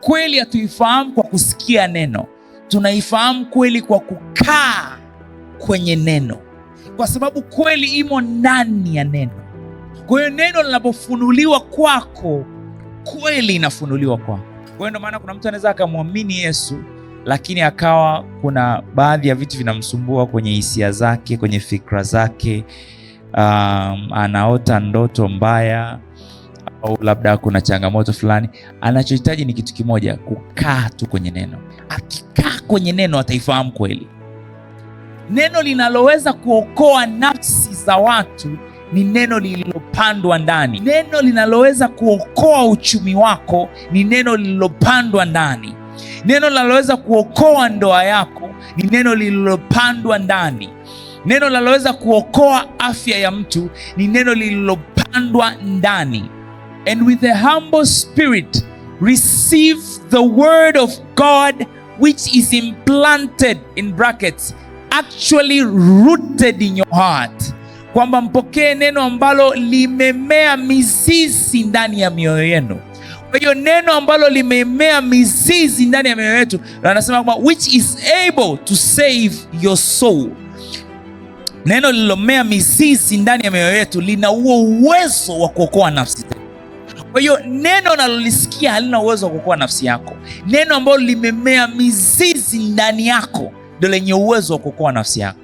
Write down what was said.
kweli hatuifahamu kwa kusikia neno, tunaifahamu kweli kwa kukaa kwenye neno, kwa sababu kweli imo ndani ya neno. Kwa hiyo neno linapofunuliwa kwako, kweli inafunuliwa kwako. Kwa hiyo ndio maana kuna mtu anaweza akamwamini Yesu, lakini akawa kuna baadhi ya vitu vinamsumbua kwenye hisia zake, kwenye fikra zake. Anaota ndoto mbaya, au labda kuna changamoto fulani. Anachohitaji ni kitu kimoja, kukaa tu kwenye neno. Akikaa kwenye neno ataifahamu kweli. Neno linaloweza kuokoa nafsi za watu ni neno lililopandwa ndani. Neno linaloweza kuokoa uchumi wako ni neno lililopandwa ndani. Neno linaloweza kuokoa ndoa yako ni neno lililopandwa ndani. Neno linaloweza kuokoa afya ya mtu ni neno lililopandwa ndani. And with a humble spirit receive the word of God which is implanted in brackets, actually rooted in your heart. Kwamba mpokee neno ambalo limemea mizizi ndani ya mioyo yenu. Kwa hiyo neno ambalo limemea mizizi ndani ya mioyo yetu, anasema kwamba which is able to save your soul. Neno lililomea mizizi ndani ya mioyo yetu lina huo uwezo wa kuokoa nafsi zetu. Kwa hiyo neno unalolisikia halina uwezo wa kuokoa nafsi yako. Neno ambalo limemea mizizi ndani yako ndio lenye uwezo wa kuokoa nafsi yako.